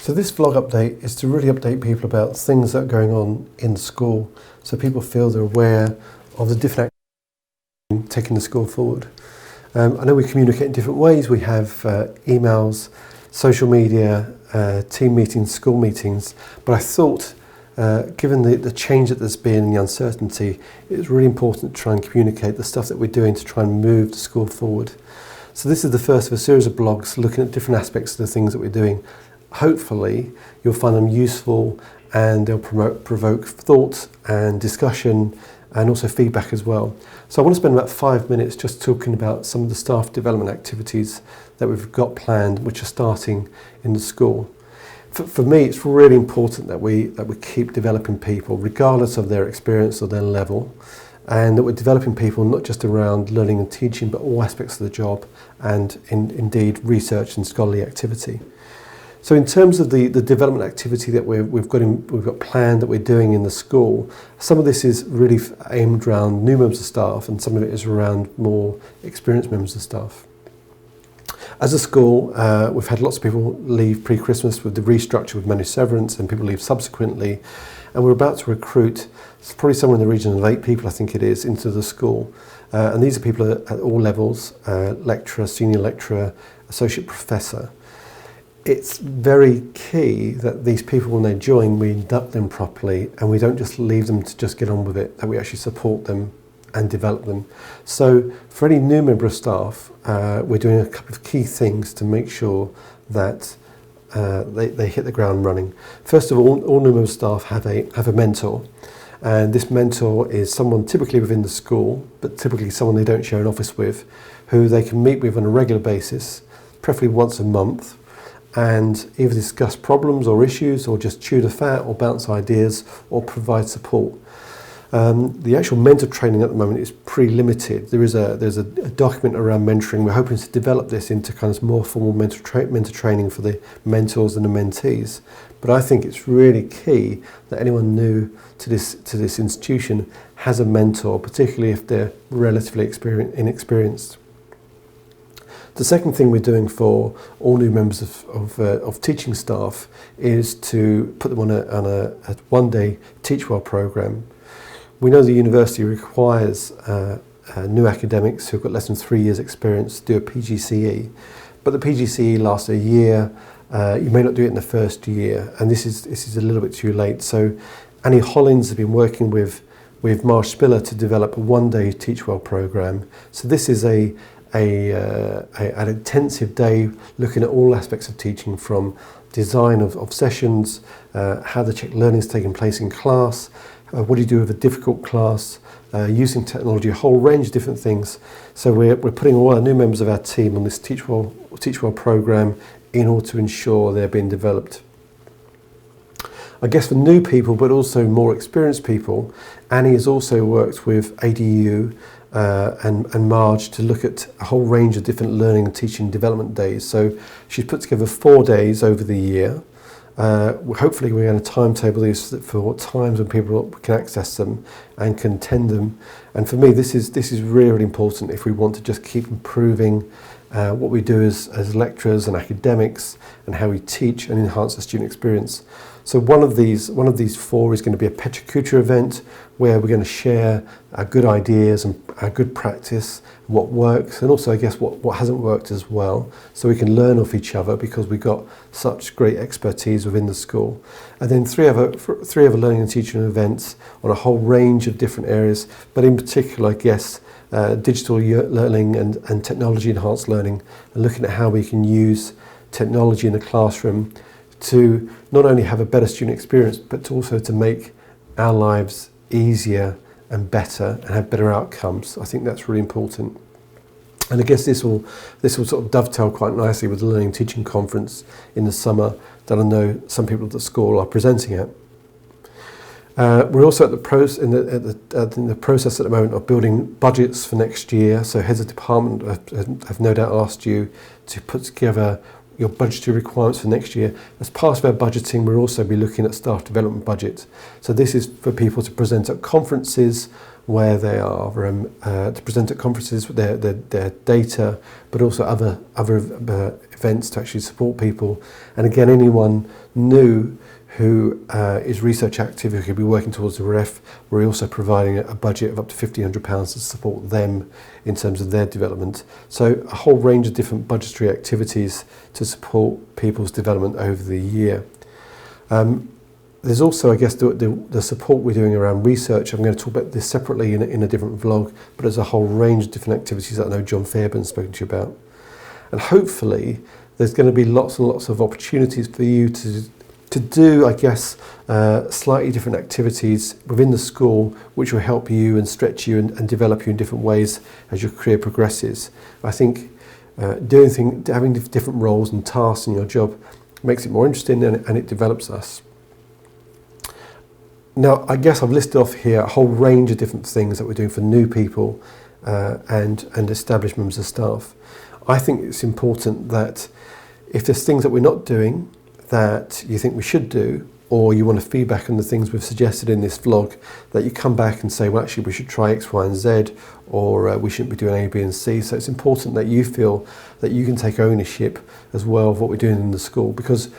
So this vlog update is to really update people about things that are going on in the school, so people feel they're aware of the different activities taking the school forward. I know we communicate in different ways. We have emails, social media, team meetings, school meetings, but I thought given the change that there's been and the uncertainty, it's really important to try and communicate the stuff that we're doing to try and move the school forward. So this is the first of a series of blogs looking at different aspects of the things that we're doing. Hopefully you'll find them useful and they'll provoke thought and discussion and also feedback as well. So I want to spend about 5 minutes just talking about some of the staff development activities that we've got planned, which are starting in the school. For me, it's really important that we keep developing people regardless of their experience or their level, and that we're developing people not just around learning and teaching, but all aspects of the job and indeed research and scholarly activity. So in terms of the development activity that we've got planned that we're doing in the school, some of this is really aimed around new members of staff and some of it is around more experienced members of staff. As a school, we've had lots of people leave pre-Christmas with the restructure with managed severance, and people leave subsequently, and we're about to recruit probably somewhere in the region of 8 people, I think it is, into the school. And these are people at all levels, lecturer, senior lecturer, associate professor. It's very key that these people, when they join, we induct them properly and we don't just leave them to just get on with it, that we actually support them and develop them. So for any new member of staff, we're doing a couple of key things to make sure that they hit the ground running. First of all new member of staff have a mentor, and this mentor is someone typically within the school, but typically someone they don't share an office with, who they can meet with on a regular basis, preferably once a month, and either discuss problems or issues, or just chew the fat, or bounce ideas, or provide support. The actual mentor training at the moment is pretty limited. There's a document around mentoring. We're hoping to develop this into kind of more formal mentor training for the mentors and the mentees. But I think it's really key that anyone new to this institution has a mentor, particularly if they're relatively inexperienced. The second thing we're doing for all new members of teaching staff is to put them on a one-day Teach Well programme. We know the university requires new academics who've got less than 3 years experience to do a PGCE, but the PGCE lasts a year. You may not do it in the first year, and this is a little bit too late. So Annie Hollins has been working with Marsh Spiller to develop a one-day Teach Well programme. So this is an intensive day looking at all aspects of teaching, from design of sessions, how the check learning is taking place in class, what do you do with a difficult class, using technology, a whole range of different things. So we're putting all our new members of our team on this Teach Well programme in order to ensure they're being developed. I guess for new people, but also more experienced people, Annie has also worked with ADU and Marge to look at a whole range of different learning and teaching development days. So she's put together 4 days over the year. Hopefully we're going to timetable these for what times when people can access them and can attend them. And for me, this is really important if we want to just keep improving what we do as lecturers and academics, and how we teach and enhance the student experience. So one of these 4 is going to be a Petra Kucha event, where we're going to share our good ideas and our good practice, what works, and also I guess what hasn't worked as well, so we can learn off each other because we've got such great expertise within the school. And then three other learning and teaching events on a whole range of different areas, but in particular I guess digital learning and technology enhanced learning, and looking at how we can use technology in the classroom to not only have a better student experience, but also to make our lives easier and better and have better outcomes. I think that's really important. And I guess this will sort of dovetail quite nicely with the Learning and Teaching Conference in the summer that I know some people at the school are presenting at. We're also in the process at the moment of building budgets for next year. So heads of department have no doubt asked you to put together your budgetary requirements for next year. As part of our budgeting, we'll also be looking at staff development budget. So this is for people to present at conferences where they are, to present at conferences with their data, but also other events to actually support people. And again, anyone new who is research active, who could be working towards the REF, we're also providing a budget of up to £1,500 to support them in terms of their development. So a whole range of different budgetary activities to support people's development over the year. There's also, I guess, the support we're doing around research. I'm going to talk about this separately in a different vlog, but there's a whole range of different activities that I know John Fairburn's spoken to you about. And hopefully there's going to be lots and lots of opportunities for you to do, I guess, slightly different activities within the school which will help you and stretch you and develop you in different ways as your career progresses. I think having different roles and tasks in your job makes it more interesting and it develops us. Now, I guess I've listed off here a whole range of different things that we're doing for new people and established members of staff. I think it's important that if there's things that we're not doing that you think we should do, or you want to feedback on the things we've suggested in this vlog, that you come back and say, well, actually, we should try X, Y, and Z, or we shouldn't be doing A, B, and C. So it's important that you feel that you can take ownership as well of what we're doing in the school, because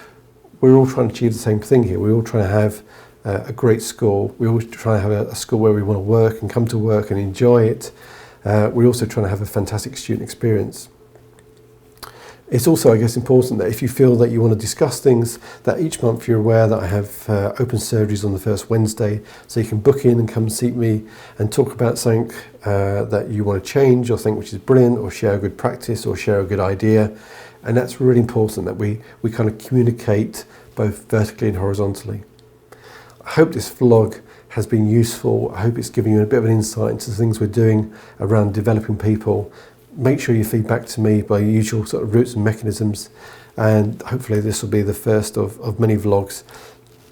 we're all trying to achieve the same thing here. We're all trying to have a great school. We're all trying to have a school where we want to work and come to work and enjoy it. We're also trying to have a fantastic student experience. It's also, I guess, important that if you feel that you want to discuss things, that each month you're aware that I have open surgeries on the first Wednesday, so you can book in and come and see me and talk about something that you want to change or think which is brilliant, or share a good practice or share a good idea. And that's really important that we kind of communicate both vertically and horizontally. I hope this vlog has been useful. I hope it's giving you a bit of an insight into the things we're doing around developing people. Make sure you feed back to me by your usual sort of routes and mechanisms, and hopefully this will be the first of many vlogs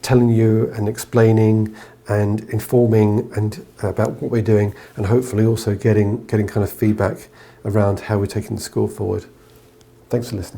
telling you and explaining and informing and about what we're doing, and hopefully also getting kind of feedback around how we're taking the school forward. Thanks for listening.